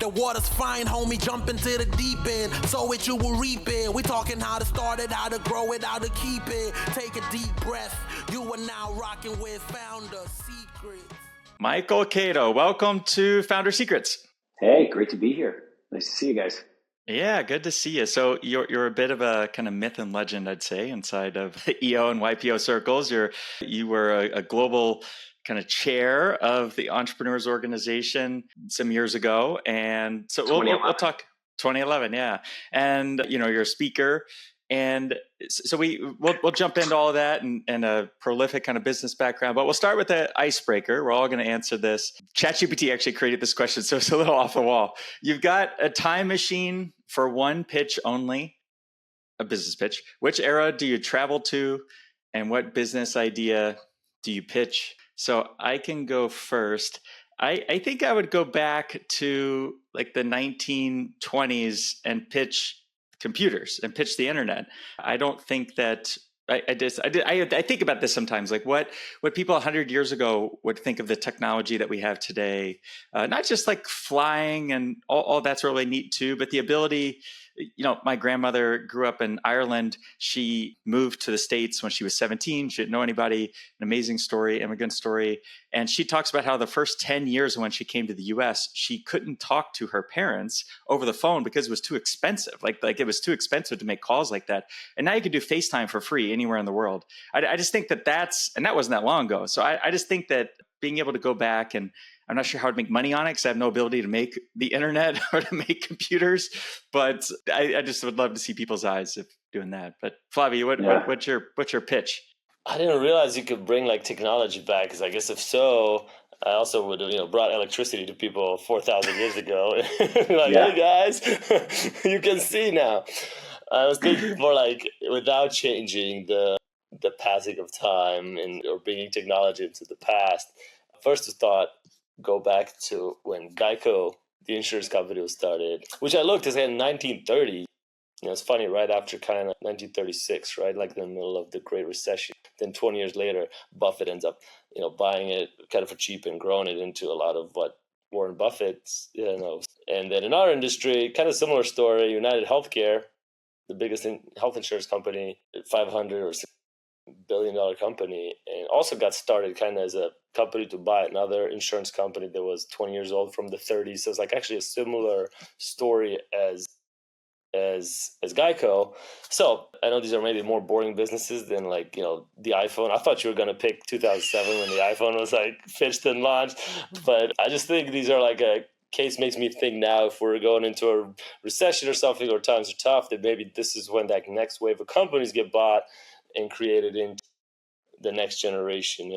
the water's fine, homie, jump into the deep end. Sow it, you will reap it. We talking how to start it, how to grow it, how to keep it. Take a deep breath. You are now rocking with Founder Secrets. Michael Caito, welcome to Founder Secrets. Hey, great to be here. Nice to see you guys. Yeah, good to see you. So you're a bit of a kind of myth and legend, I'd say, inside of the EO and YPO circles. You were a global kind of chair of the Entrepreneurs Organization some years ago, and so we'll talk 2011, yeah. And you're a speaker, and so we'll jump into all of that and a prolific kind of business background. But we'll start with the icebreaker. We're all going to answer this. ChatGPT actually created this question, so it's a little off the wall. You've got a time machine for one pitch only, a business pitch. Which era do you travel to, and what business idea do you pitch? So I can go first. I think I would go back to like the 1920s and pitch computers and pitch the internet. I don't think that I think about this sometimes, like what people 100 years ago would think of the technology that we have today, not just like flying and all that's really neat too, but the ability. My grandmother grew up in Ireland. She moved to the States when she was 17. She didn't know anybody. An amazing story, immigrant story. And she talks about how the first 10 years when she came to the US, she couldn't talk to her parents over the phone because it was too expensive. Like it was too expensive to make calls like that. And now you can do FaceTime for free anywhere in the world. I just think and that wasn't that long ago. So I just think that being able to go back, and I'm not sure how to make money on it because I have no ability to make the internet or to make computers, but I just would love to see people's eyes if doing that. But Flavio, what's your pitch? I didn't realize you could bring like technology back, because I guess if so, I also would have brought electricity to people 4,000 years ago. Hey guys, you can see now. I was thinking more like without changing the passing of time or bringing technology into the past. First thought, go back to when Geico, the insurance company, was started, which I looked as in 1930. It's funny, right after kind of 1936, right, like in the middle of the Great Recession. Then 20 years later, Buffett ends up, buying it kind of for cheap and growing it into a lot of what Warren Buffett's, And then in our industry, kind of similar story. United Healthcare, the biggest health insurance company, 500 or $6 billion company, and also got started kind of as a company to buy another insurance company that was 20 years old from the 30s. So it's like actually a similar story as Geico. So I know these are maybe more boring businesses than the iPhone. I thought you were going to pick 2007 when the iPhone was like pitched and launched, but I just think these are like a case makes me think now if we're going into a recession or something, or times are tough, that maybe this is when that next wave of companies get bought and created into the next generation.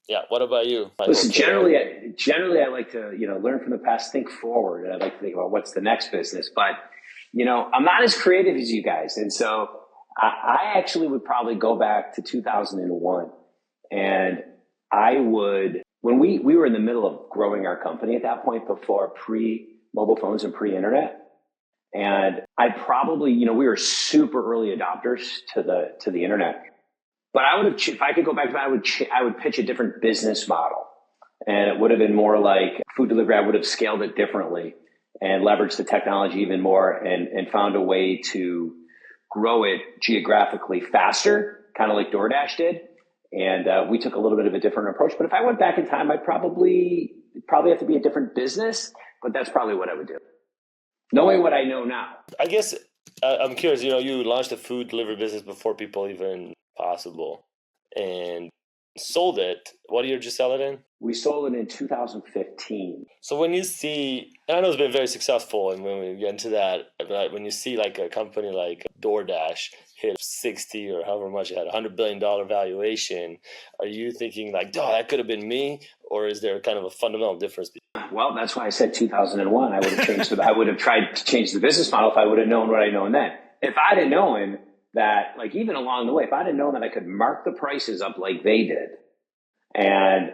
Yeah. What about you? Listen, generally, I like to, learn from the past, think forward. And I like to think about what's the next business. But, I'm not as creative as you guys. And so I actually would probably go back to 2001. And I would, when we were in the middle of growing our company at that point, before pre-mobile phones and pre-internet. And I probably, we were super early adopters to the internet. But I would have, if I could go back to that, I would pitch a different business model, and it would have been more like food delivery. I would have scaled it differently and leveraged the technology even more, and found a way to grow it geographically faster, kind of like DoorDash did. And we took a little bit of a different approach. But if I went back in time, I'd probably have to be a different business. But that's probably what I would do, knowing what I know now. I guess I'm curious. You launched a food delivery business before people even possible, and sold it. What year did you sell it in? We sold it in 2015. So when you see, and I know it's been very successful, and when we get into that, but when you see like a company like DoorDash hit 60 or however much it had, $100 billion valuation, are you thinking like, oh, that could have been me? Or is there kind of a fundamental difference? Well, that's why I said 2001. I would have changed I would have tried to change the business model if I would have known what I know then. If I'd have known that, like, even along the way, if I'd have known that I could mark the prices up like they did and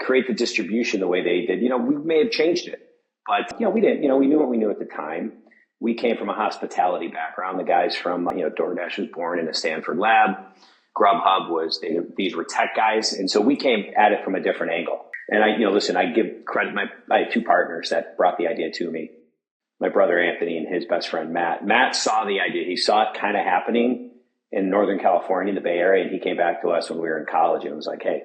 create the distribution the way they did, we may have changed it. But, we didn't. We knew what we knew at the time. We came from a hospitality background. The guys from, DoorDash was born in a Stanford lab. Grubhub these were tech guys. And so we came at it from a different angle. And listen, I give credit. I have two partners that brought the idea to me. My brother Anthony and his best friend Matt. Matt saw the idea. He saw it kind of happening in Northern California, in the Bay Area, and he came back to us when we were in college and was like, "Hey,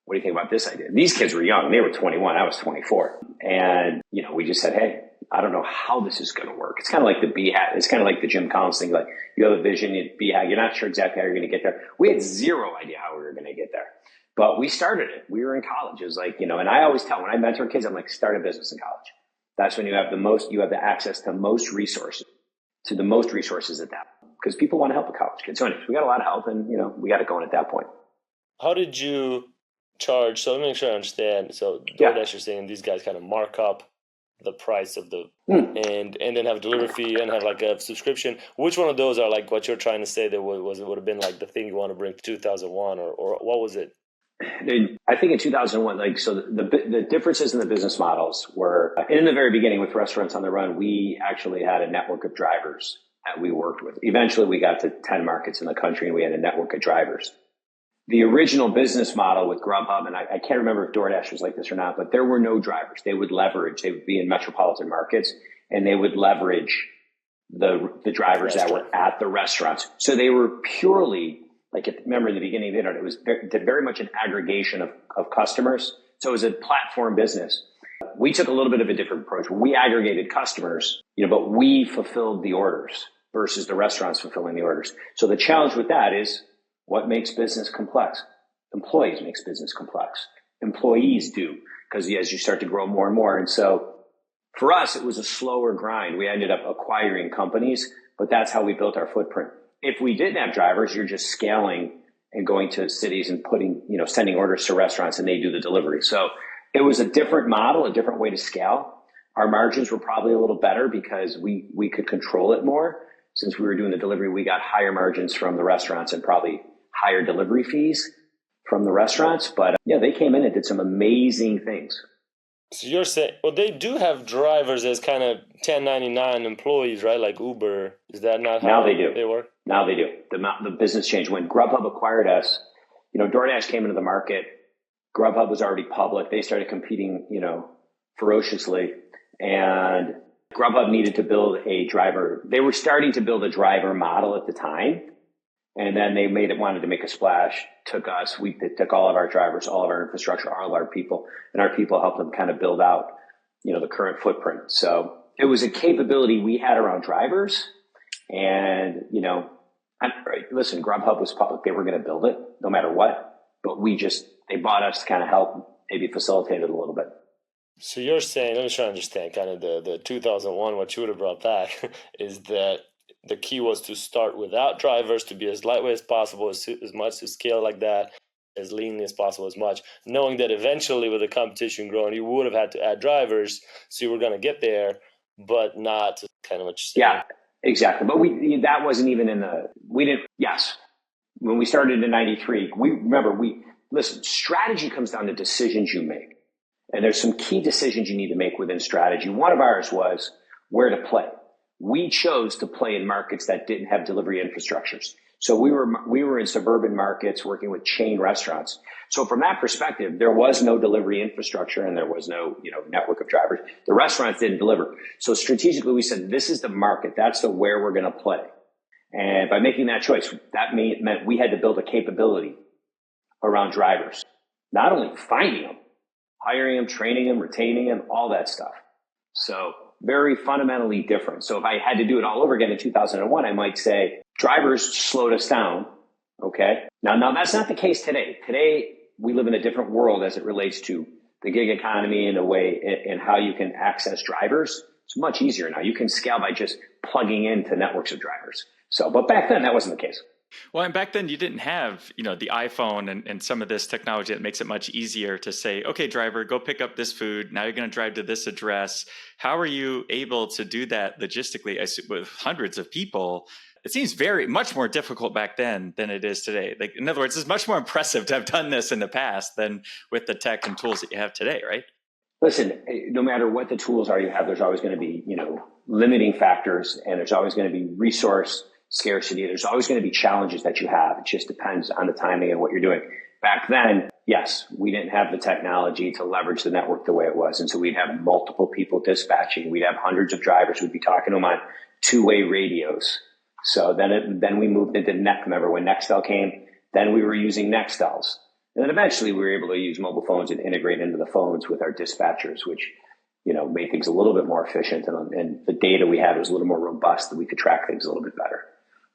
what do you think about this idea?" These kids were young. They were 21. I was 24. And, we just said, "Hey, I don't know how this is going to work." It's kind of like the BHAG. It's kind of like the Jim Collins thing. Like, you have a vision, BHAG. You're not sure exactly how you're going to get there. We had zero idea how we were going to get there. But we started it. We were in college. It was like, and I always tell, when I mentor kids, I'm like, start a business in college. That's when you have the access to most resources, at that. Because people want to help a college kid. So anyways, we got a lot of help and, we got it going at that point. How did you charge? So let me make sure I understand. So DoorDash, you're saying these guys kind of mark up the price of the, and then have a delivery fee and have like a subscription. Which one of those are like what you're trying to say that would have been like the thing you want to bring to 2001 or what was it? I think in 2001, the differences in the business models were, in the very beginning with Restaurants on the Run, we actually had a network of drivers that we worked with. Eventually we got to 10 markets in the country and we had a network of drivers. The original business model with Grubhub, and I can't remember if DoorDash was like this or not, but there were no drivers. They would be in metropolitan markets and they would leverage the drivers that were at the restaurants. So they were purely, remember in the beginning of the internet, it was very much an aggregation of customers. So it was a platform business. We took a little bit of a different approach. We aggregated customers, but we fulfilled the orders versus the restaurants fulfilling the orders. So the challenge with that is, what makes business complex? Employees makes business complex. Employees do, because as you start to grow more and more. And so for us, it was a slower grind. We ended up acquiring companies, but that's how we built our footprint. If we didn't have drivers, you're just scaling and going to cities and sending orders to restaurants and they do the delivery. So it was a different model, a different way to scale. Our margins were probably a little better because we could control it more. Since we were doing the delivery, we got higher margins from the restaurants and probably higher delivery fees from the restaurants. But they came in and did some amazing things. So you're saying, well, they do have drivers as kind of 1099 employees, right? Like Uber. Is that not how now they do. They work? Now they do. The business changed. When Grubhub acquired us, DoorDash came into the market. Grubhub was already public. They started competing, ferociously. And Grubhub needed to build a driver. They were starting to build a driver model at the time. And then they wanted to make a splash, took us. We took all of our drivers, all of our infrastructure, all of our people, and our people helped them kind of build out, the current footprint. So it was a capability we had around drivers. And, listen, Grubhub was public. They were going to build it no matter what. But they bought us to kind of help maybe facilitate it a little bit. So you're saying, let me try to understand kind of the 2001, what you would have brought back is that the key was to start without drivers, to be as lightweight as possible, as much to scale like that, as leanly as possible, as much, knowing that eventually with the competition growing, you would have had to add drivers, so you were going to get there, but not kind of what you're saying. Yeah, exactly. But that wasn't even yes. When we started in 93, listen, strategy comes down to decisions you make. And there's some key decisions you need to make within strategy. One of ours was where to play. We chose to play in markets that didn't have delivery infrastructures. So we were in suburban markets working with chain restaurants. So from that perspective, there was no delivery infrastructure and there was no, network of drivers. The restaurants didn't deliver. So strategically, we said, this is the market. That's where we're going to play. And by making that choice, that meant we had to build a capability around drivers, not only finding them, hiring them, training them, retaining them, all that stuff. So very fundamentally different. So if I had to do it all over again in 2001, I might say drivers slowed us down. Okay. Now that's not the case today. Today, we live in a different world as it relates to the gig economy in a way and how you can access drivers. It's much easier now. You can scale by just plugging into networks of drivers. But back then that wasn't the case. Well, and back then you didn't have, the iPhone and some of this technology that makes it much easier to say, okay, driver, go pick up this food. Now you're going to drive to this address. How are you able to do that logistically with hundreds of people? It seems much more difficult back then than it is today. Like, in other words, it's much more impressive to have done this in the past than with the tech and tools that you have today, right? Listen, no matter what the tools are you have, there's always going to be, limiting factors, and there's always going to be resource scarcity. There's always going to be challenges that you have. It just depends on the timing and what you're doing. Back then, yes, we didn't have the technology to leverage the network the way it was. And so we'd have multiple people dispatching. We'd have hundreds of drivers. We'd be talking to them on two-way radios. So then we moved into remember when Nextel came, then we were using Nextels. And then eventually we were able to use mobile phones and integrate into the phones with our dispatchers, which, made things a little bit more efficient. And the data we had was a little more robust, that we could track things a little bit better.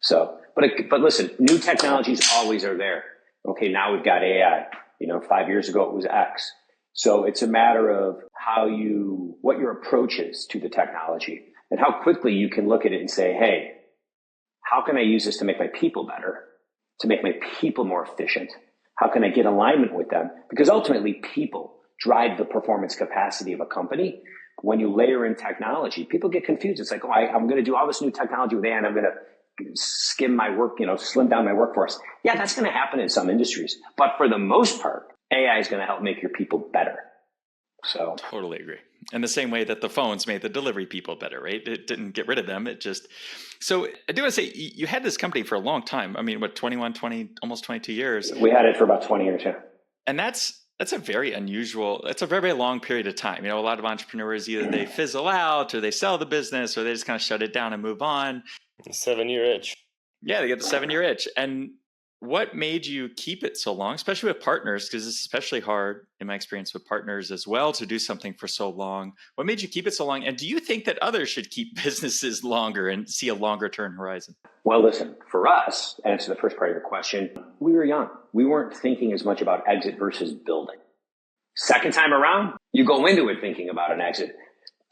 So, but listen, new technologies always are there. Okay, now we've got AI. 5 years ago it was X. So it's a matter of what your approach is to the technology and how quickly you can look at it and say, hey, how can I use this to make my people better, to make my people more efficient? How can I get alignment with them? Because ultimately people drive the performance capacity of a company. When you layer in technology, people get confused. It's like, I'm going to do all this new technology with AI and I'm going to skim my work, slim down my workforce. Yeah, that's going to happen in some industries. But for the most part, AI is going to help make your people better. So totally agree. And the same way that the phones made the delivery people better, right? It didn't get rid of them. So I do want to say you had this company for a long time. I mean, almost 22 years. We had it for about 20 years, yeah. And that's a very unusual, that's a very, very long period of time. A lot of entrepreneurs, either they fizzle out or they sell the business or they just kind of shut it down and move on. 7-year itch. Yeah, they get the 7-year itch. And what made you keep it so long, especially with partners? Because it's especially hard, in my experience, with partners as well, to do something for so long. What made you keep it so long? And do you think that others should keep businesses longer and see a longer term horizon? Well, listen, for us, to answer the first part of your question, we were young. We weren't thinking as much about exit versus building. Second time around, you go into it thinking about an exit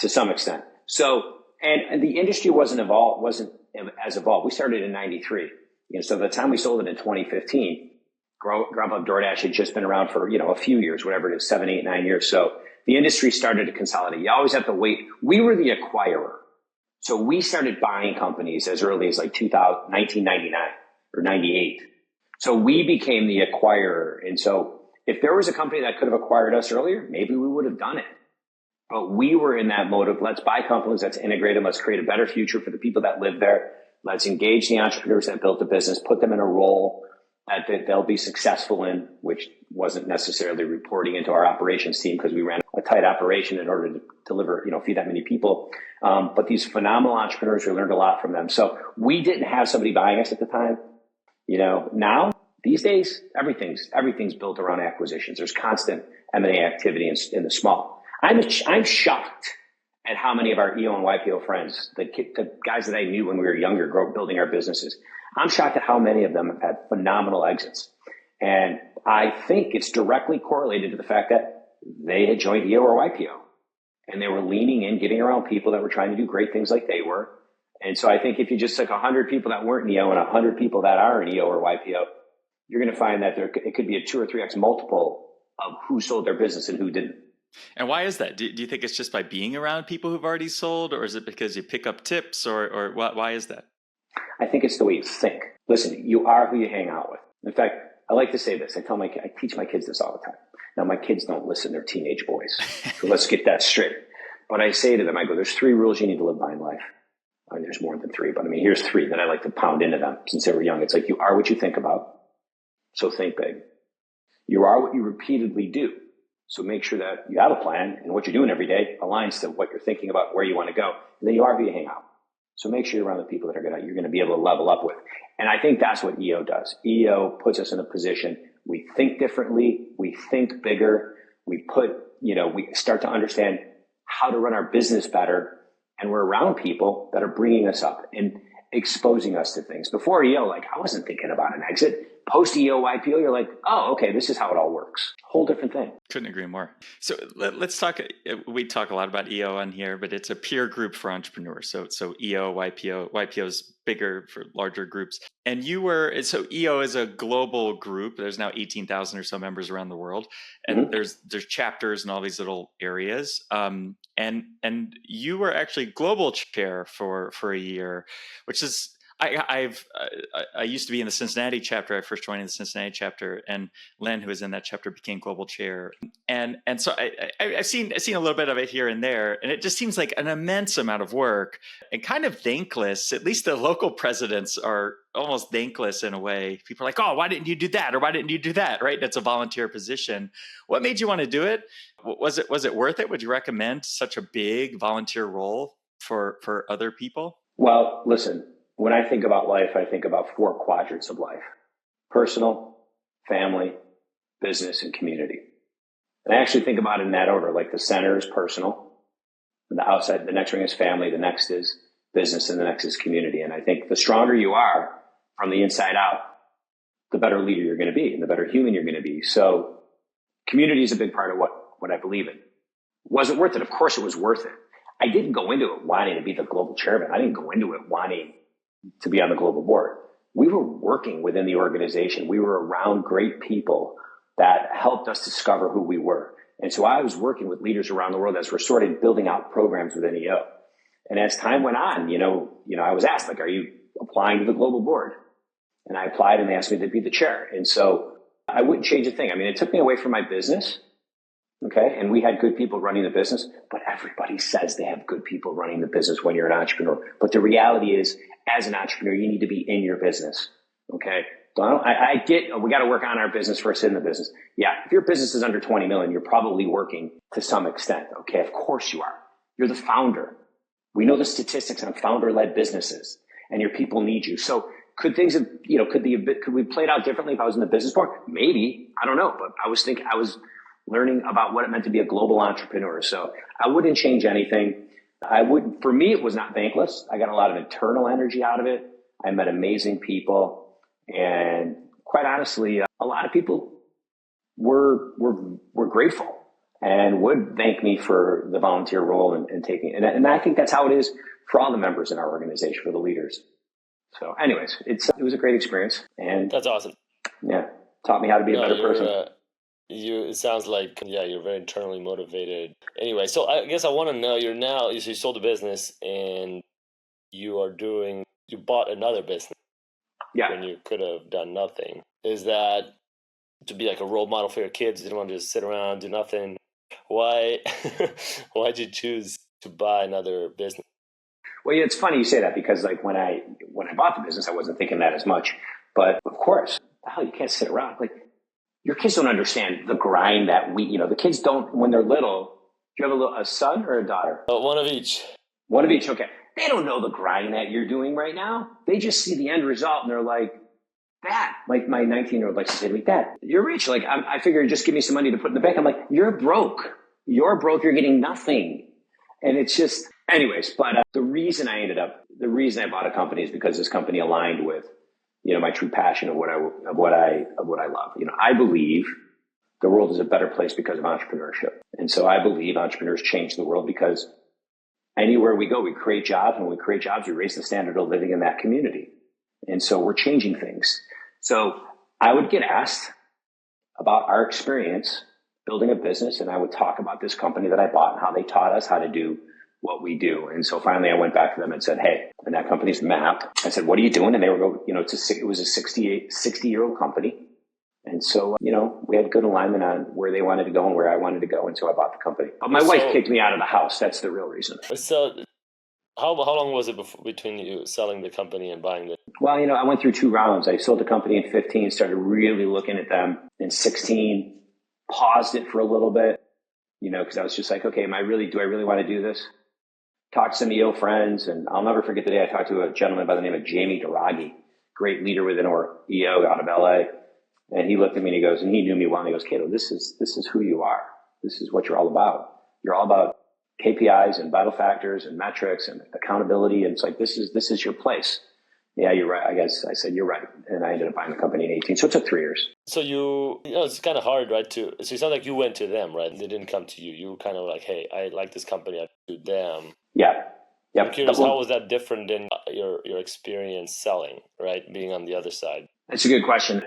to some extent. So, and the industry wasn't as evolved. We started in 93. So by the time we sold it in 2015, Grubhub, DoorDash had just been around for, a few years, whatever it is, 7, 8, 9 years. So the industry started to consolidate. You always have to wait. We were the acquirer. So we started buying companies as early as 1999 or 98. So we became the acquirer. And so if there was a company that could have acquired us earlier, maybe we would have done it. But we were in that mode of let's buy companies, let's integrate them, let's create a better future for the people that live there. Let's engage the entrepreneurs that built the business, put them in a role that they'll be successful in, which wasn't necessarily reporting into our operations team because we ran a tight operation in order to deliver, feed that many people. But these phenomenal entrepreneurs, we learned a lot from them. So we didn't have somebody buying us at the time. Now these days, everything's built around acquisitions. There's constant M&A activity in the small. I'm shocked at how many of our EO and YPO friends, the guys that I knew when we were younger, building our businesses, I'm shocked at how many of them have had phenomenal exits. And I think it's directly correlated to the fact that they had joined EO or YPO and they were leaning in, getting around people that were trying to do great things like they were. And so I think if you just took 100 people that weren't in EO and 100 people that are in EO or YPO, you're going to find that it could be a 2 or 3x multiple of who sold their business and who didn't. And why is that? Do you think it's just by being around people who've already sold, or is it because you pick up tips, or why is that? I think it's the way you think. Listen, you are who you hang out with. In fact, I like to say this. I teach my kids this all the time. Now, my kids don't listen. They're teenage boys. So let's get that straight. But I say to them, there's 3 rules you need to live by in life. I mean, there's more than 3, but here's 3 that I like to pound into them since they were young. It's like, you are what you think about. So think big. You are what you repeatedly do. So make sure that you have a plan and what you're doing every day aligns to what you're thinking about, where you want to go. And then you are who you hang out. So make sure you're around the people that you're going to be able to level up with. And I think that's what EO does. EO puts us in a position. We think differently. We think bigger. We start to understand how to run our business better. And we're around people that are bringing us up and exposing us to things. Before EO, I wasn't thinking about an exit. Post EO, YPO, you're like, oh, okay, this is how it all works. Whole different thing. Couldn't agree more. So let's talk. We talk a lot about EO on here, but it's a peer group for entrepreneurs. So EO, YPO is bigger for larger groups. And so EO is a global group. There's now 18,000 or so members around the world, and there's chapters in all these little areas. And you were actually global chair for a year, which is, I used to be in the Cincinnati chapter. I first joined in the Cincinnati chapter, and Len, who was in that chapter, became global chair. And so I've seen a little bit of it here and there, and it just seems like an immense amount of work and kind of thankless. At least the local presidents are almost thankless in a way. People are like, "Oh, why didn't you do that?" or "Why didn't you do that?" Right? That's a volunteer position. What made you want to do it? Was it worth it? Would you recommend such a big volunteer role for other people? Well, listen, when I think about life, I think about four quadrants of life: personal, family, business, and community. And I actually think about it in that order. Like the center is personal, and the outside, the next ring is family, the next is business, and the next is community. And I think the stronger you are from the inside out, the better leader you're going to be and the better human you're going to be. So community is a big part of what I believe in. Was it worth it? Of course it was worth it. I didn't go into it wanting to be the global chairman. I didn't go into it wanting to be on the global board. We were working within the organization. We were around great people that helped us discover who we were. And so I was working with leaders around the world as we're sort of building out programs within EO. And as time went on, I was asked, like, are you applying to the global board? And I applied, and they asked me to be the chair. And so I wouldn't change a thing. I mean, it took me away from my business. Okay. And we had good people running the business, but everybody says they have good people running the business when you're an entrepreneur. But the reality is, as an entrepreneur, you need to be in your business. Okay. So I get, we got to work on our business first in the business. Yeah. If your business is under 20 million, you're probably working to some extent. Okay. Of course you are. You're the founder. We know the statistics on founder-led businesses, and your people need you. So could things have, could we play it out differently if I was in the business board? Maybe. I don't know. But I was learning about what it meant to be a global entrepreneur. So I wouldn't change anything. For me, it was not thankless. I got a lot of internal energy out of it. I met amazing people, and quite honestly, a lot of people were grateful and would thank me for the volunteer role and taking it. And I think that's how it is for all the members in our organization, for the leaders. So anyways, it was a great experience. And that's awesome. Yeah. Taught me how to be a better person. It sounds like, you're very internally motivated. Anyway, so I guess I want to know, you sold the business and you bought another business. Yeah. When you could have done nothing. Is that to be like a role model for your kids? You didn't want to just sit around, do nothing. Why'd you choose to buy another business? Well, it's funny you say that, because like when I bought the business, I wasn't thinking that as much. But of course, you can't sit around. Like, your kids don't understand the grind that the kids don't, when they're little. Do you have a son or a daughter? One of each. One of each. Okay. They don't know the grind that you're doing right now. They just see the end result and they're like, Dad, like my 19-year-old likes to say to me, Dad, you're rich. Like, I figure just give me some money to put in the bank. I'm like, you're broke. You're broke. You're getting nothing. And it's just, anyways, but the reason I bought a company is because this company aligned with, my true passion of what I love. I believe the world is a better place because of entrepreneurship. And so I believe entrepreneurs change the world, because anywhere we go, we create jobs. When we create jobs, we raise the standard of living in that community. And so we're changing things. So I would get asked about our experience building a business, and I would talk about this company that I bought and how they taught us how to do what we do. And so finally I went back to them and said, hey, and that company's MAP. I said, what are you doing? And they were it was a 60-year-old company. And so, we had good alignment on where they wanted to go and where I wanted to go. And so I bought the company. But my wife kicked me out of the house. That's the real reason. So how long was it between you selling the company and buying it? Well, I went through 2 rounds. I sold the company in 15, started really looking at them in 16, paused it for a little bit, because I was just like, okay, do I really want to do this? Talked to some EO friends, and I'll never forget the day I talked to a gentleman by the name of Jamie Duragi, great leader within our EO out of LA. And he looked at me and he goes, and he knew me well, and he goes, Caito, this is who you are. This is what you're all about. You're all about KPIs and vital factors and metrics and accountability. And it's like, this is your place. Yeah, you're right. I guess I said, you're right. And I ended up buying the company in 18. So it took 3 years. So it's kind of hard, right? So it sounds like you went to them, right? They didn't come to you. You were kind of like, hey, I like this company. I do them. Yeah. Yep. I'm curious, how was that different than your experience selling, right? Being on the other side? That's a good question.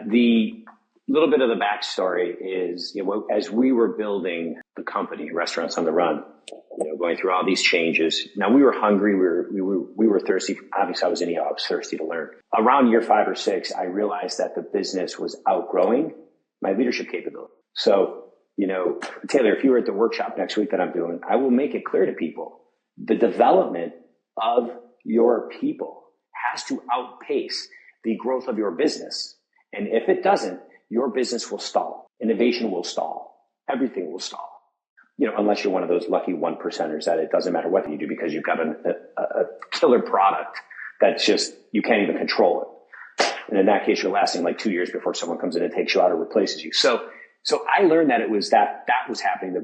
little bit of the backstory is, as we were building the company, Restaurants on the Run, going through all these changes. Now we were hungry. We were thirsty. Obviously, I was in EO. I was thirsty to learn. Around year 5 or 6, I realized that the business was outgrowing my leadership capability. So, Taylor, if you were at the workshop next week that I'm doing, I will make it clear to people the development of your people has to outpace the growth of your business. And if it doesn't, your business will stall. Innovation will stall. Everything will stall. Unless you're one of those lucky 1%ers that it doesn't matter what you do because you've got a killer product that's just, you can't even control it. And in that case, you're lasting like 2 years before someone comes in and takes you out or replaces you. So I learned that it was that was happening.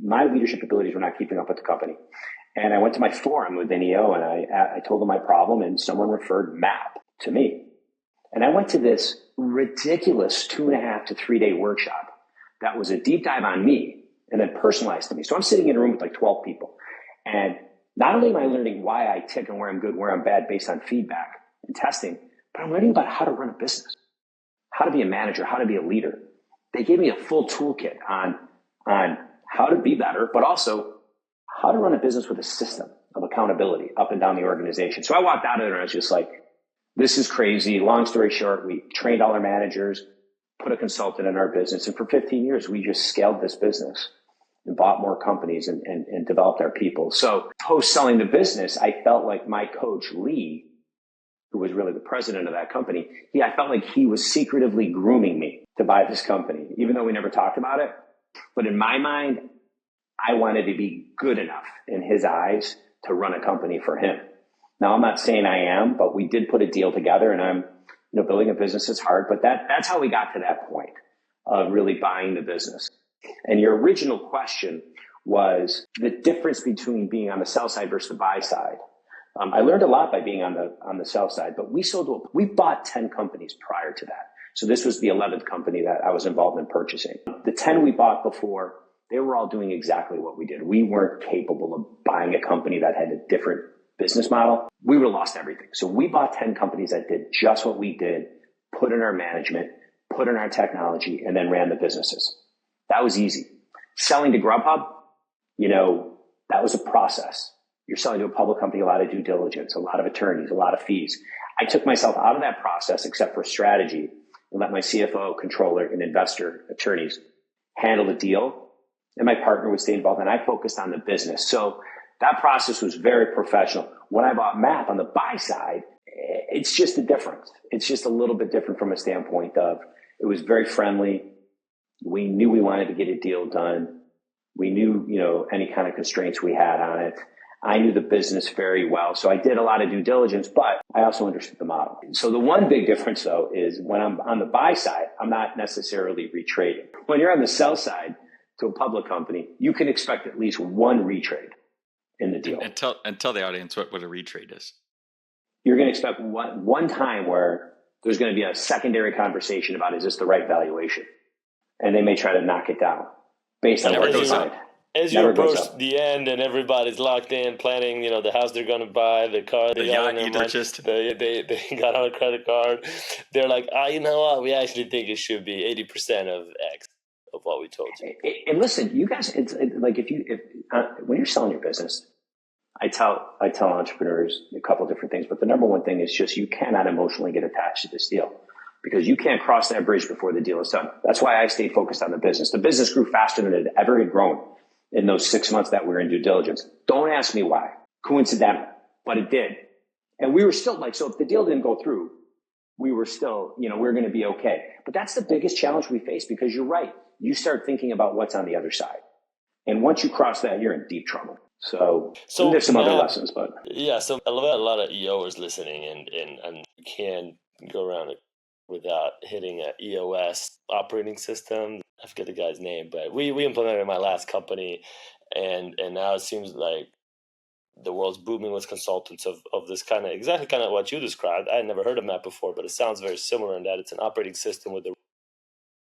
My leadership abilities were not keeping up with the company. And I went to my forum within EO and I told them my problem, and someone referred MAP to me. And I went to this ridiculous 2.5 to 3 day workshop that was a deep dive on me and then personalized to me. So I'm sitting in a room with like 12 people. And not only am I learning why I tick and where I'm good, where I'm bad based on feedback and testing, but I'm learning about how to run a business, how to be a manager, how to be a leader. They gave me a full toolkit on how to be better, but also how to run a business with a system of accountability up and down the organization. So I walked out of there and I was just like, this is crazy. Long story short, we trained all our managers, put a consultant in our business. And for 15 years, we just scaled this business and bought more companies and developed our people. So post selling the business, I felt like my coach, Lee, who was really the president of that company, I felt like he was secretively grooming me to buy this company, even though we never talked about it. But in my mind, I wanted to be good enough in his eyes to run a company for him. Now, I'm not saying I am, but we did put a deal together, and I'm, building a business is hard, but that's how we got to that point of really buying the business. And your original question was the difference between being on the sell side versus the buy side. I learned a lot by being on the sell side, but we bought 10 companies prior to that. So this was the 11th company that I was involved in purchasing. The 10 we bought before, they were all doing exactly what we did. We weren't capable of buying a company that had a different business model. We would have lost everything. So we bought 10 companies that did just what we did, put in our management, put in our technology, and then ran the businesses. That was easy. Selling to Grubhub, that was a process. You're selling to a public company, a lot of due diligence, a lot of attorneys, a lot of fees. I took myself out of that process except for strategy and let my CFO, controller, and investor attorneys handle the deal. And my partner would stay involved, and I focused on the business. So that process was very professional. When I bought MAP on the buy side, it's just a difference. It's just a little bit different from a standpoint of it was very friendly. We knew we wanted to get a deal done. We knew, any kind of constraints we had on it. I knew the business very well. So I did a lot of due diligence, but I also understood the model. So the one big difference though is when I'm on the buy side, I'm not necessarily retrading. When you're on the sell side to a public company, you can expect at least one retrade in the deal. And tell the audience what a retrade is. You're going to expect one time where there's going to be a secondary conversation about, is this the right valuation? And they may try to knock it down based on what they decide. As you approach the end and everybody's locked in, planning, the house they're going to buy, the car they got on their money, they got on a credit card. They're like, you know what? We actually think it should be 80% of X of what we told you. And listen, you guys, it's like when you're selling your business, I tell entrepreneurs a couple of different things, but the number one thing is just you cannot emotionally get attached to this deal because you can't cross that bridge before the deal is done. That's why I stayed focused on the business. The business grew faster than it ever had grown in those 6 months that we were in due diligence. Don't ask me why. Coincidental, but it did. And we were still so if the deal didn't go through, we were still, we're going to be okay. But that's the biggest challenge we face because you're right. You start thinking about what's on the other side. And once you cross that, you're in deep trouble. So there's some other lessons, but. Yeah, so a lot of EOers listening and can't go around it without hitting an EOS operating system. I forget the guy's name, but we implemented it in my last company, and now it seems like the world's booming with consultants of this exactly what you described. I had never heard of that before, but it sounds very similar in that it's an operating system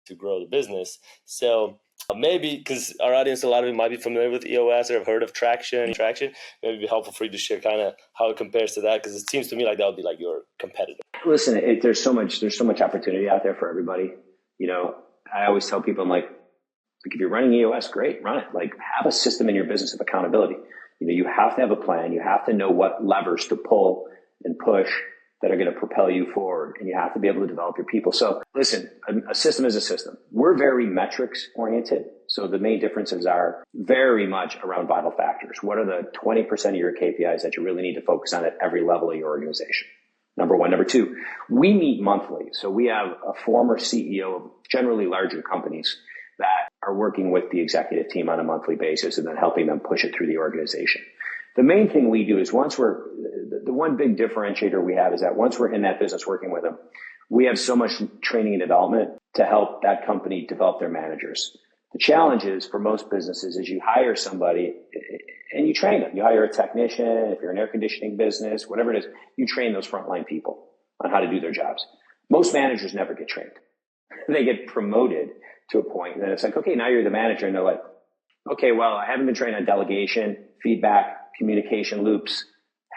to grow the business. So maybe because our audience, a lot of them might be familiar with EOS or have heard of Traction, maybe it'd be helpful for you to share how it compares to that, because it seems to me like that would be like your competitor. Listen, there's so much opportunity out there for everybody. You know, I always tell people, I'm like, if you're running EOS, great, run it. Like, have a system in your business of accountability. You know, you have to have a plan. You have to know what levers to pull and push that are going to propel you forward. And you have to be able to develop your people. So listen, a system is a system. We're very metrics oriented. So the main differences are very much around vital factors. What are the 20% of your KPIs that you really need to focus on at every level of your organization? Number one. Number two, we meet monthly. So we have a former CEO of generally larger companies that are working with the executive team on a monthly basis and then helping them push it through the organization. The main thing we do is the one big differentiator we have is that once we're in that business working with them, we have so much training and development to help that company develop their managers. The challenge is for most businesses is you hire somebody and you train them. You hire a technician, if you're an air conditioning business, whatever it is, you train those frontline people on how to do their jobs. Most managers never get trained. They get promoted to a point, and then it's like, okay, now you're the manager, and they're like, okay, well, I haven't been trained on delegation, feedback, communication loops,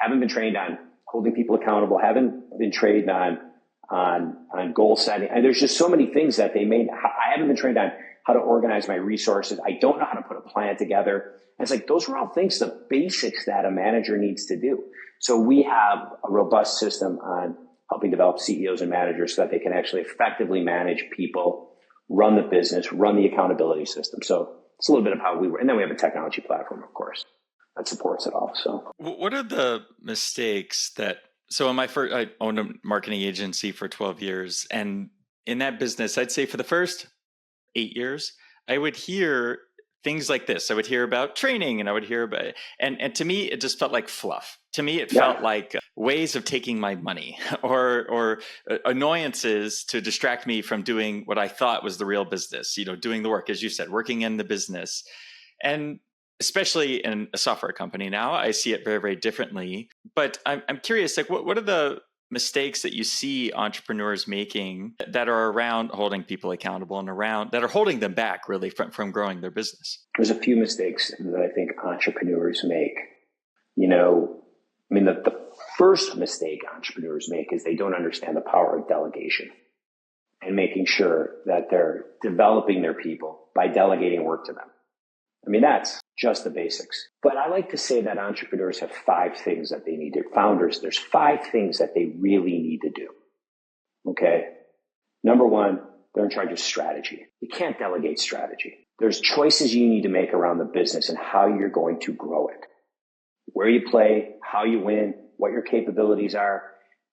haven't been trained on holding people accountable, haven't been trained on goal setting. And there's just so many things that I haven't been trained on how to organize my resources. I don't know how to put a plan together. And it's like, those are all things, the basics that a manager needs to do. So we have a robust system on helping develop CEOs and managers so that they can actually effectively manage people, run the business, run the accountability system. So it's a little bit of how we were. And then we have a technology platform, of course, that supports it all. So what are the mistakes so in I owned a marketing agency for 12 years. And in that business, I'd say for the first 8 years, I would hear things like this. I would hear about training and I would hear about, and to me, it just felt like fluff. To me, it felt like ways of taking my money or annoyances to distract me from doing what I thought was the real business, doing the work, as you said, working in the business. And especially in a software company now, I see it very, very differently. But I'm curious, like what are the mistakes that you see entrepreneurs making that are around holding people accountable and around that are holding them back really from growing their business? There's a few mistakes that I think entrepreneurs make. The first mistake entrepreneurs make is they don't understand the power of delegation and making sure that they're developing their people by delegating work to them. That's just the basics. But I like to say that entrepreneurs have 5 things that they need to, founders, there's 5 things that they really need to do. Okay. Number 1, they're in charge of strategy. You can't delegate strategy. There's choices you need to make around the business and how you're going to grow it. Where you play, how you win, what your capabilities are.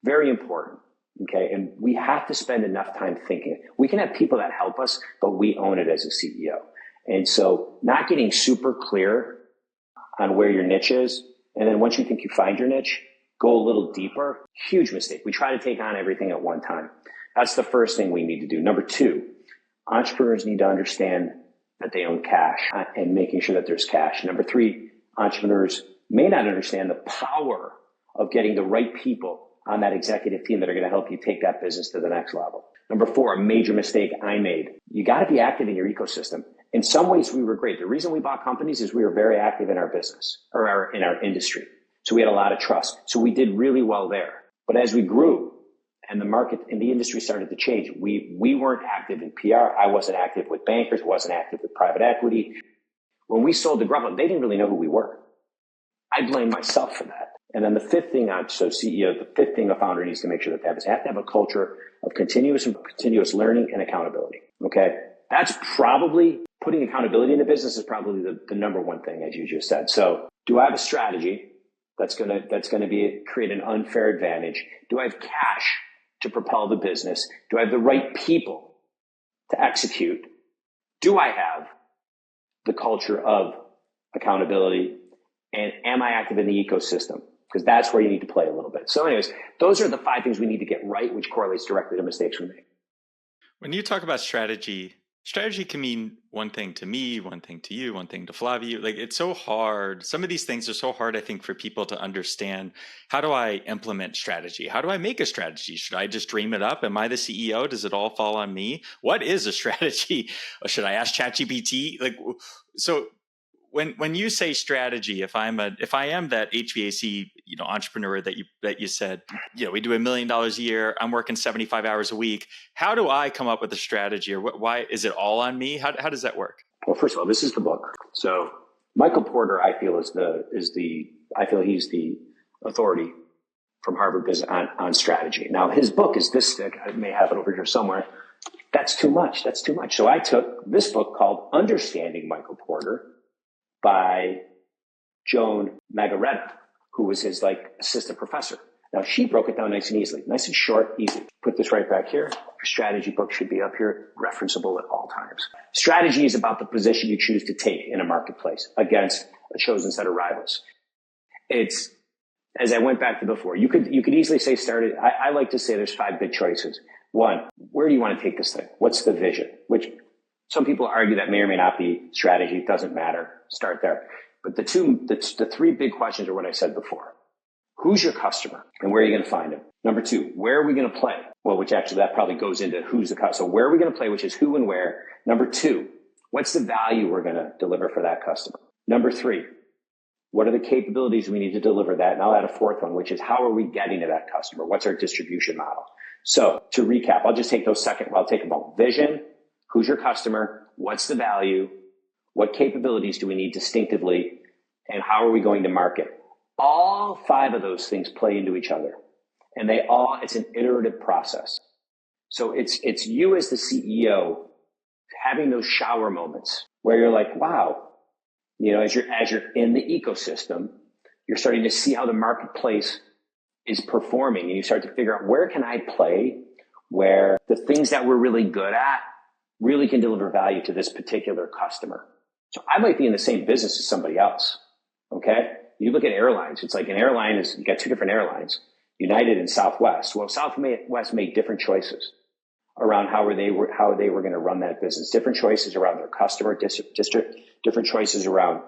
Very important. Okay. And we have to spend enough time thinking. We can have people that help us, but we own it as a CEO. And so not getting super clear on where your niche is. And then once you think you find your niche, go a little deeper. Huge mistake. We try to take on everything at one time. That's the first thing we need to do. Number 2, entrepreneurs need to understand that they own cash and making sure that there's cash. Number 3, entrepreneurs may not understand the power of getting the right people on that executive team that are going to help you take that business to the next level. Number 4, a major mistake I made. You got to be active in your ecosystem. In some ways, we were great. The reason we bought companies is we were very active in our business or in our industry. So we had a lot of trust. So we did really well there. But as we grew and the market and the industry started to change, we weren't active in PR. I wasn't active with bankers, wasn't active with private equity. When we sold to Grubhub, they didn't really know who we were. I blame myself for that. And then the 5th thing, CEO, the 5th thing a founder needs to make sure that they have is they have to have a culture of continuous learning and accountability. Okay. That's probably putting accountability in the business is probably the number one thing, as you just said. So do I have a strategy that's going to create an unfair advantage? Do I have cash to propel the business? Do I have the right people to execute? Do I have the culture of accountability? And am I active in the ecosystem? Because that's where you need to play a little bit. So anyways, those are the 5 things we need to get right, which correlates directly to mistakes we make. When you talk about strategy can mean one thing to me, one thing to you, one thing to Flavio. Like, it's so hard. Some of these things are so hard, I think, for people to understand. How do I implement strategy? How do I make a strategy? Should I just dream it up? Am I the CEO? Does it all fall on me? What is a strategy? Or should I ask ChatGPT? So when you say strategy, if I am that HVAC entrepreneur that you said, we do $1 million a year. I'm working 75 hours a week. How do I come up with a strategy, or why is it all on me? How does that work? Well, first of all, this is the book. So Michael Porter, I feel he's the authority from Harvard Business on strategy. Now, his book is this thick. I may have it over here somewhere. That's too much. So I took this book called Understanding Michael Porter by Joan Margareta, who was his assistant professor. Now, she broke it down nice and easily, nice and short, easy. Put this right back here. Your strategy book should be up here, referenceable at all times. Strategy is about the position you choose to take in a marketplace against a chosen set of rivals. It's, as I went back to before, you could easily say I like to say there's 5 big choices. 1, where do you want to take this thing? What's the vision? Which some people argue that may or may not be strategy. It doesn't matter. Start there. But the 3 big questions are what I said before. Who's your customer and where are you going to find him? Number 2, where are we going to play? Well, which actually that probably goes into who's the customer. So where are we going to play, which is who and where. Number 2, what's the value we're going to deliver for that customer? Number 3, what are the capabilities we need to deliver that? And I'll add a 4th one, which is how are we getting to that customer? What's our distribution model? So to recap, I'll just take those second. I'll take about vision, who's your customer, what's the value, what capabilities do we need distinctively, and how are we going to market? All 5 of those things play into each other, and it's an iterative process. So it's you as the CEO having those shower moments where you're like, wow, as you're in the ecosystem, you're starting to see how the marketplace is performing, and you start to figure out where can I play, where the things that we're really good at really can deliver value to this particular customer. So I might be in the same business as somebody else. Okay. You look at airlines. It's like an airline you got 2 different airlines, United and Southwest. Well, Southwest made different choices around how they were going to run that business, different choices around their customer district, different choices around,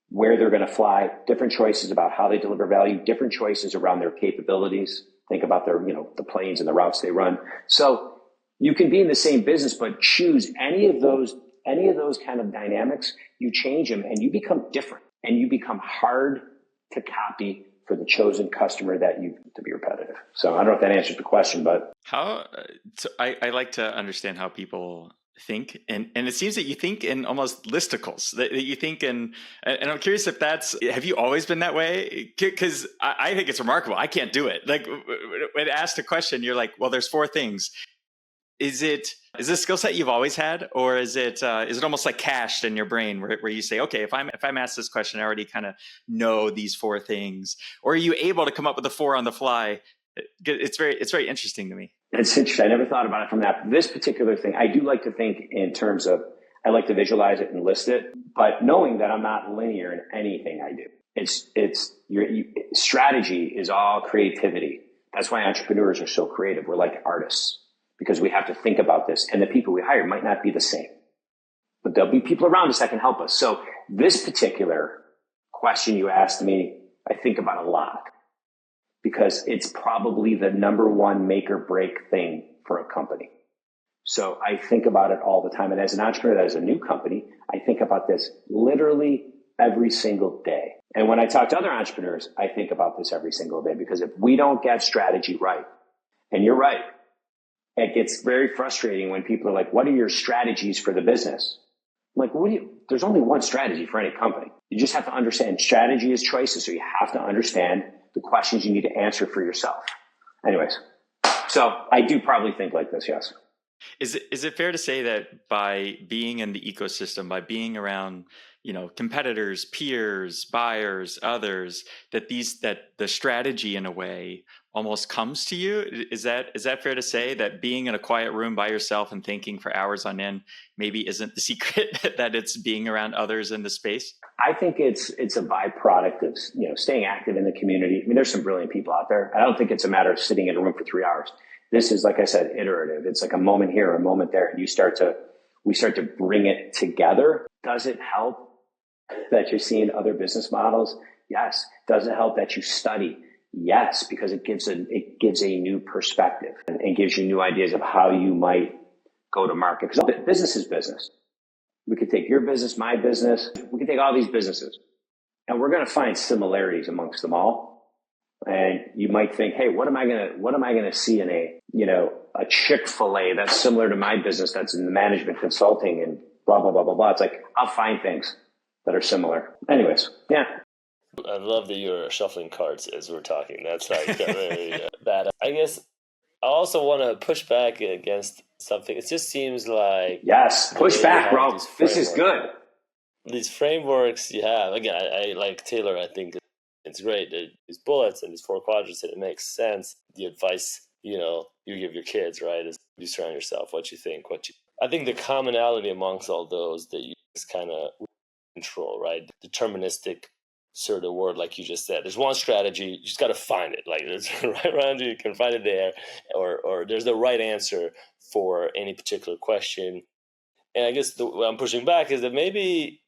where they're going to fly, different choices about how they deliver value, different choices around their capabilities. Think about their, the planes and the routes they run. So you can be in the same business, but choose any of those kind of dynamics, you change them and you become different and you become hard to copy for the chosen customer to be repetitive. So I don't know if that answers the question, but I like to understand how people think, and it seems that you think in almost listicles, that you think and I'm curious if have you always been that way? Because I think it's remarkable. I can't do it. Like when asked a question, you're like, well, there's 4 things. Is this a skill set you've always had, or is it almost like cached in your brain where you say, okay, if I'm asked this question, I already kind of know these 4 things, or are you able to come up with the 4 on the fly? It's very interesting to me. It's interesting. I never thought about it from this particular thing. I do like to think in terms of, I like to visualize it and list it, but knowing that I'm not linear in anything I do. Strategy is all creativity. That's why entrepreneurs are so creative. We're like artists, because we have to think about this, and the people we hire might not be the same, but there'll be people around us that can help us. So this particular question you asked me, I think about a lot, because it's probably the number 1 make or break thing for a company. So I think about it all the time. And as an entrepreneur, as a new company, I think about this literally every single day. And when I talk to other entrepreneurs, I think about this every single day, because if we don't get strategy right, and you're right, it gets very frustrating when people are like, what are your strategies for the business? I'm like, there's only one strategy for any company. You just have to understand strategy is choices. So you have to understand the questions you need to answer for yourself. Anyways, so I do probably think like this, yes. Is it fair to say that by being in the ecosystem, by being around, competitors, peers, buyers, others, that the strategy in a way almost comes to you? Is that fair to say, that being in a quiet room by yourself and thinking for hours on end maybe isn't the secret, that it's being around others in the space? I think it's a byproduct of, staying active in the community. I mean, there's some brilliant people out there. I don't think it's a matter of sitting in a room for 3 hours. This is, like I said, iterative. It's like a moment here, a moment there, and we start to bring it together. Does it help that you're seeing other business models? Yes. Does it help that you study? Yes, because it gives a new perspective and gives you new ideas of how you might go to market. Because business is business. We could take your business, my business. We could take all these businesses, And we're going to find similarities amongst them all. And you might think, hey, what am I going to see in a Chick-fil-A that's similar to my business that's in the management consulting and blah, blah, blah, blah, blah. It's like, I'll find things that are similar. Anyways, yeah. I love that you're shuffling cards as we're talking. That's like very bad. I guess I also want to push back against something. It just seems like... Yes, push back, bro. This is good. These frameworks you have, again, I like Taylor. I think it's great. These bullets and these 4 quadrants, and it makes sense. The advice, you give your kids, right, is you surround yourself, what you think, I think the commonality amongst all those that you just kind of control, right? Deterministic sort of word, like you just said. There's one strategy, you just got to find it. Like it's right around you, you can find it there, or there's the right answer for any particular question. And I guess what I'm pushing back is that maybe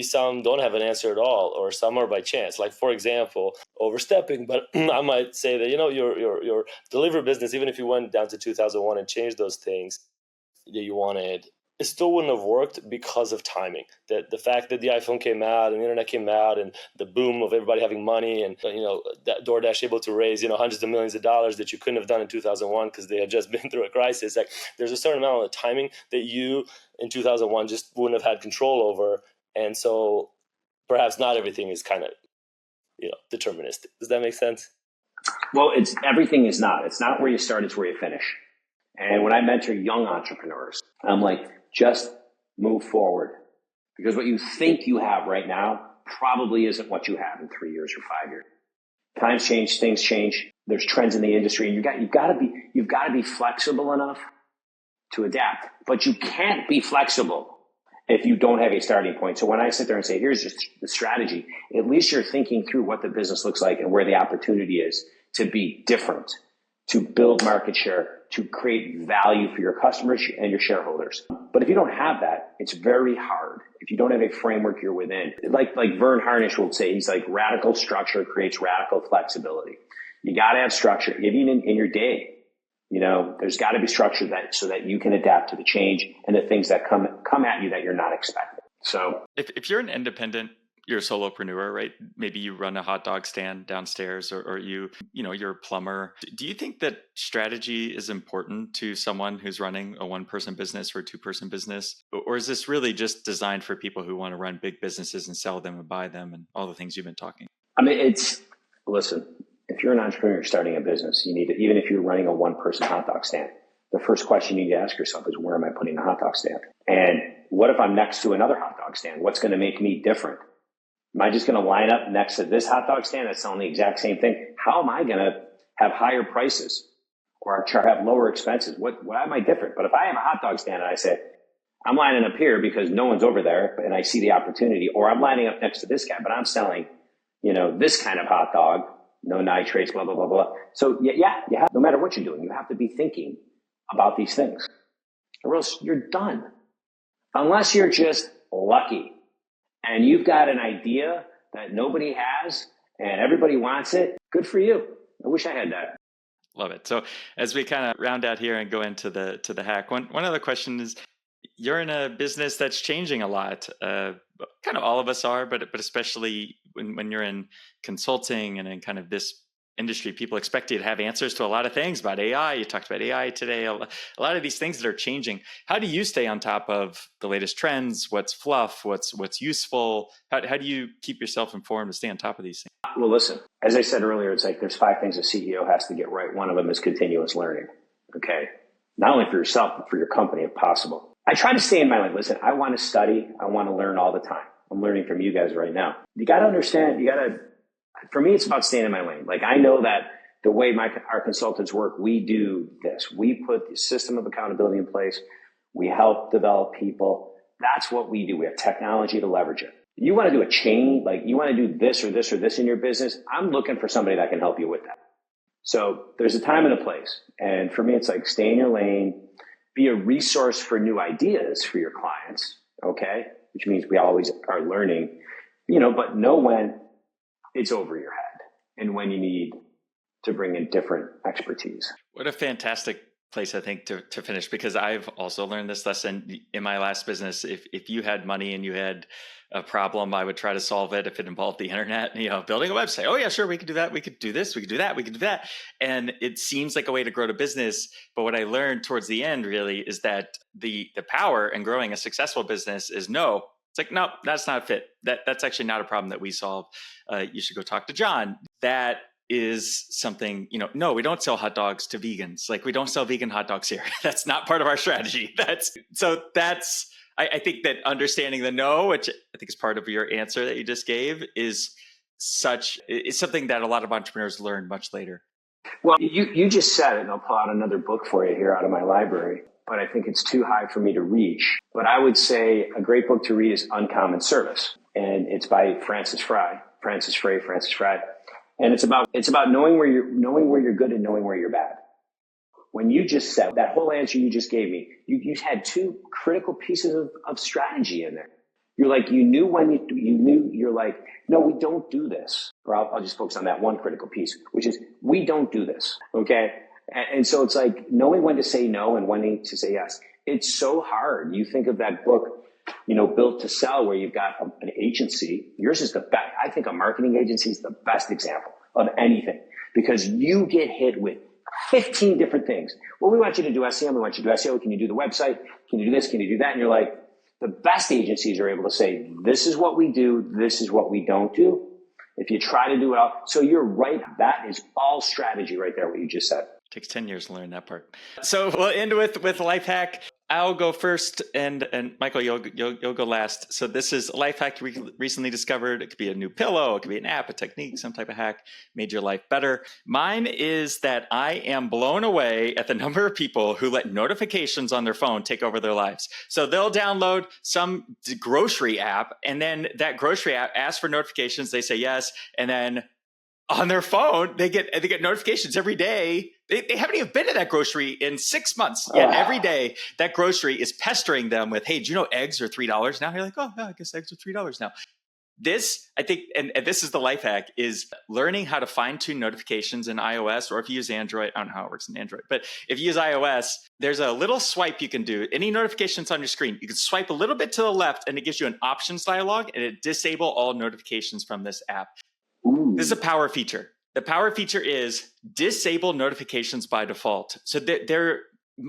some don't have an answer at all, or some are by chance. Like, for example, overstepping. But I might say that, your delivery business, even if you went down to 2001 and changed those things that you wanted, it still wouldn't have worked because of timing. That the fact that the iPhone came out and the internet came out and the boom of everybody having money and, that DoorDash able to raise, hundreds of millions of dollars that you couldn't have done in 2001 because they had just been through a crisis. Like, there's a certain amount of timing that you in 2001 just wouldn't have had control over. And so perhaps not everything is kind of, deterministic. Does that make sense? Well, everything is not. It's not where you start, it's where you finish. And when I mentor young entrepreneurs, I'm like, just move forward. Because what you think you have right now probably isn't what you have in 3 years or 5 years. Times change, things change. There's trends in the industry, and you've got to be flexible enough to adapt. But you can't be flexible if you don't have a starting point. So when I sit there and say, here's just the strategy, at least you're thinking through what the business looks like and where the opportunity is to be different, to build market share, to create value for your customers and your shareholders. But if you don't have that, it's very hard. If you don't have a framework you're within, like Vern Harnish will say, he's like, radical structure creates radical flexibility. You got to have structure, even in your day. There's got to be structure so that you can adapt to the change and the things that come at you that you're not expecting. So if you're an independent, you're a solopreneur, right? Maybe you run a hot dog stand downstairs, or you're a plumber. Do you think that strategy is important to someone who's running a 1-person business or a 2-person business? Or is this really just designed for people who want to run big businesses and sell them and buy them and all the things you've been talking? I mean, listen, if you're an entrepreneur starting a business, you need to, even if you're running a 1-person hot dog stand, the first question you need to ask yourself is, where am I putting the hot dog stand? And what if I'm next to another hot dog stand? What's going to make me different? Am I just going to line up next to this hot dog stand that's selling the exact same thing? How am I going to have higher prices or have lower expenses? Why am I different? But if I have a hot dog stand and I say, I'm lining up here because no one's over there and I see the opportunity, or I'm lining up next to this guy, but I'm selling, this kind of hot dog, no nitrates, blah, blah, blah, blah. So yeah, no matter what you're doing, you have to be thinking about these things, or else you're done. Unless you're just lucky and you've got an idea that nobody has and everybody wants it, good for you. I wish I had that. Love it. So as we kind of round out here and go into the hack, one other question is, you're in a business that's changing a lot. Kind of all of us are, but especially when you're in consulting and in kind of this industry, people expect you to have answers to a lot of things about AI. You talked about AI today, a lot of these things that are changing. How do you stay on top of the latest trends? What's fluff? What's useful? How do you keep yourself informed to stay on top of these things? Well, listen, as I said earlier, it's like there's 5 things a CEO has to get right. One of them is continuous learning. Okay. Not only for yourself, but for your company if possible. I try to stay in my lane. Listen, I want to study. I want to learn all the time. I'm learning from you guys right now. You got to understand, for me, it's about staying in my lane. Like, I know that the way our consultants work, we do this. We put the system of accountability in place. We help develop people. That's what we do. We have technology to leverage it. You want to do a chain, like you want to do this or this or this in your business, I'm looking for somebody that can help you with that. So there's a time and a place. And for me, it's like stay in your lane, be a resource for new ideas for your clients, okay? Which means we always are learning, but know when it's over your head and when you need to bring in different expertise. What a fantastic place, I think, to finish, because I've also learned this lesson in my last business. If you had money and you had a problem, I would try to solve it if it involved the internet, building a website. Oh yeah, sure. We could do that. We could do this. We could do that. We could do that. And it seems like a way to grow the business. But what I learned towards the end really is that the power in growing a successful business is no. It's like, no, that's not a fit. That's actually not a problem that we solve. You should go talk to John. That is something, no, we don't sell hot dogs to vegans. Like, we don't sell vegan hot dogs here. That's not part of our strategy. I think that understanding the no, which I think is part of your answer that you just gave, is something that a lot of entrepreneurs learn much later. Well, you just said it, and I'll pull out another book for you here out of my library, but I think it's too high for me to reach. But I would say a great book to read is Uncommon Service, and it's by Francis Fry. And it's about knowing where you're good and knowing where you're bad. When you just said that whole answer you just gave me, you had two critical pieces of strategy in there. You're like, you're like, no, we don't do this. Or I'll just focus on that one critical piece, which is, we don't do this. Okay. And so it's like knowing when to say no and when to say yes. It's so hard. You think of that book, Built to Sell, where you've got an agency. Yours is the best. I think a marketing agency is the best example of anything, because you get hit with 15 different things. Well, we want you to do SEM. We want you to do SEO. Can you do the website? Can you do this? Can you do that? And you're like, the best agencies are able to say, this is what we do. This is what we don't do. If you try to do it all. So you're right. That is all strategy right there, what you just said. Takes 10 years to learn that part. So we'll end with life hack. I'll go first, and Michael, you'll go last. So this is a life hack you recently discovered. It could be a new pillow, it could be an app, a technique, some type of hack made your life better. Mine is that I am blown away at the number of people who let notifications on their phone take over their lives. So they'll download some grocery app, and then that grocery app asks for notifications. They say yes, and then on their phone, they get notifications every day. They haven't even been to that grocery in 6 months yet. Every day, that grocery is pestering them with, "Hey, do you know eggs are $3 now?" You're like, "Oh, yeah, I guess eggs are $3 now." This, I think, and this is the life hack, is learning how to fine tune notifications in iOS, or if you use Android, I don't know how it works in Android, but if you use iOS, there's a little swipe you can do. Any notifications on your screen, you can swipe a little bit to the left, and it gives you an options dialog, and it disable all notifications from this app. Ooh. This is a power feature. The power feature is disable notifications by default. So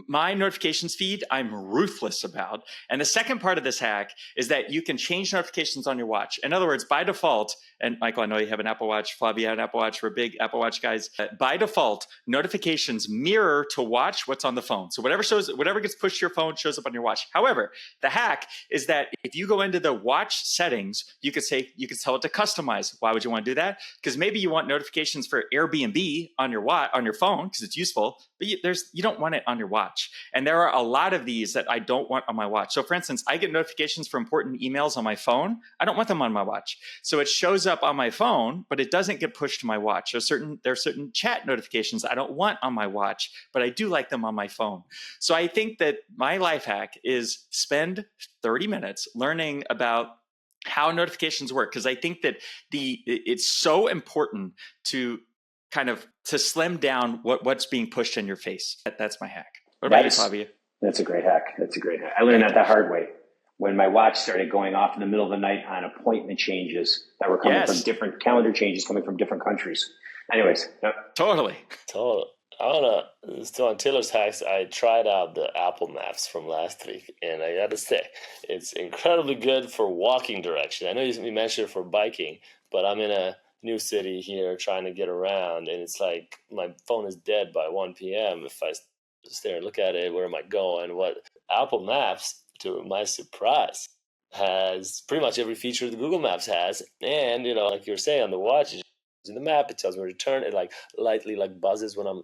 my notifications feed, I'm ruthless about. And the second part of this hack is that you can change notifications on your watch. In other words, by default, and Michael, I know you have an Apple Watch, Flavia had an Apple Watch, we're big Apple Watch guys. By default, notifications mirror to watch what's on the phone. So whatever gets pushed to your phone shows up on your watch. However, the hack is that if you go into the watch settings, you could tell it to customize. Why would you want to do that? Because maybe you want notifications for Airbnb on your phone because it's useful, but you don't want it on your watch. And there are a lot of these that I don't want on my watch. So for instance, I get notifications for important emails on my phone. I don't want them on my watch. So it shows up on my phone, but it doesn't get pushed to my watch. There are certain chat notifications I don't want on my watch, but I do like them on my phone. So I think that my life hack is spend 30 minutes learning about how notifications work, because I think that it's so important to slim down what's being pushed in your face. That's my hack. What about you, Flavia? That's a great hack. I learned that the hard way when my watch started going off in the middle of the night on appointment changes that were coming from different calendar changes coming from different countries. Anyways. Yep. Totally. Still on Taylor's hacks, I tried out the Apple Maps from last week, and I got to say, it's incredibly good for walking direction. I know you mentioned it for biking, but I'm in a new city here trying to get around, and it's like my phone is dead by 1 p.m. If I sit there and look at it, where am I going? What Apple Maps, to my surprise, has pretty much every feature the Google Maps has, and like you were saying, on the watch, in the map, it tells me where to turn. It lightly buzzes when I'm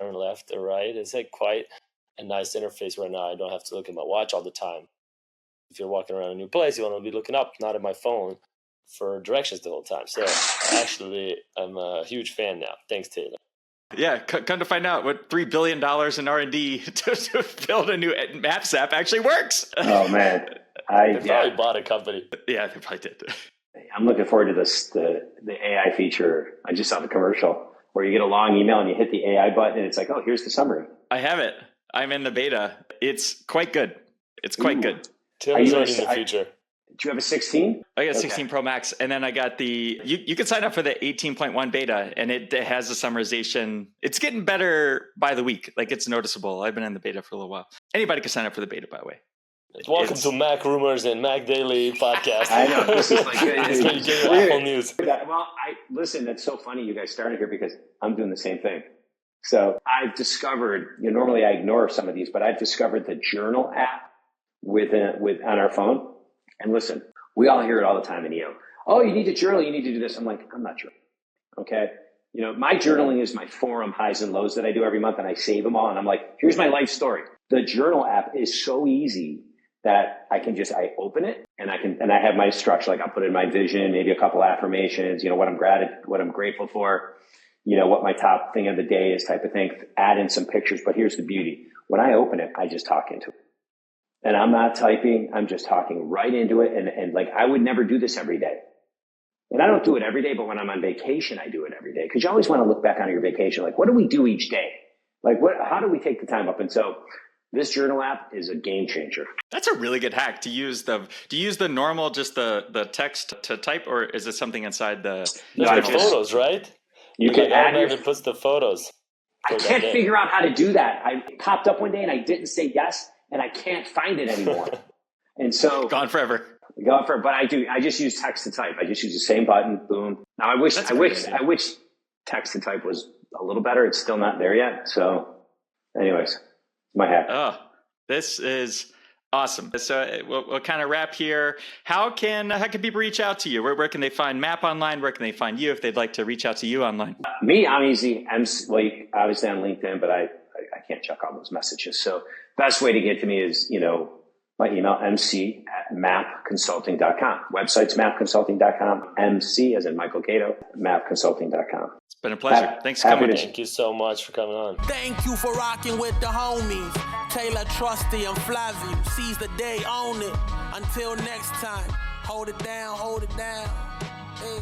turn left or right. It's quite a nice interface right now. I don't have to look at my watch all the time. If you're walking around a new place, you want to be looking up, not at my phone, for directions the whole time. So actually, I'm a huge fan now. Thanks, Taylor. Yeah, come to find out, what $3 billion in R&D to build a new Maps app actually works. Oh, man. They probably bought a company. Yeah, they probably did. I'm looking forward to the AI feature. I just saw the commercial where you get a long email and you hit the AI button and it's like, oh, here's the summary. I have it. I'm in the beta. It's quite good. It's quite good. Tim is already in the future. Do you have a 16? I got 16 Pro Max, and then I got you can sign up for the 18.1 beta, and it has a summarization. It's getting better by the week. Like, it's noticeable. I've been in the beta for a little while. Anybody can sign up for the beta, by the way. Welcome to Mac Rumors and Mac Daily podcast. I know. This is like it's going to get you Apple news. Well, listen, that's so funny you guys started here because I'm doing the same thing. So I've discovered, normally I ignore some of these, but I've discovered the Journal app on our phone. And listen, we all hear it all the time in EO. Oh, you need to journal. You need to do this. I'm like, I'm not journaling. Okay. My journaling is my forum highs and lows that I do every month, and I save them all. And I'm like, here's my life story. The Journal app is so easy that I open it and I have my structure. Like, I'll put in my vision, maybe a couple affirmations, what I'm grateful for, what my top thing of the day is, type of thing, add in some pictures. But here's the beauty. When I open it, I just talk into it. And I'm not typing. I'm just talking right into it. And like, I would never do this every day. And I don't do it every day, but when I'm on vacation, I do it every day. Because you always want to look back on your vacation. Like, what do we do each day? Like, how do we take the time up? And so this Journal app is a game changer. That's a really good hack to use. Do you use the normal, just the text to type, or is it something inside the photos, right? You can add it puts the photos. I can't figure out how to do that. I popped up one day and I didn't say yes, and I can't find it anymore. And so gone forever. But I just use text to type. I just use the same button. Boom. Now I wish text to type was a little better. It's still not there yet. So anyways, my hack. Oh, this is awesome. So we'll kind of wrap here. How can people reach out to you? Where can they find MAP online? Where can they find you if they'd like to reach out to you online? Me, I'm easy. Obviously on LinkedIn, but I can't check all those messages. So best way to get to me is, my email, mc@mapconsulting.com. Website's mapconsulting.com. MC as in Michael Caito, mapconsulting.com. It's been a pleasure. Thanks for coming. Thank you so much for coming on. Thank you for rocking with the homies. Taylor, Trusty, and Flavio. Seize the day, own it. Until next time, hold it down, hold it down. Hey.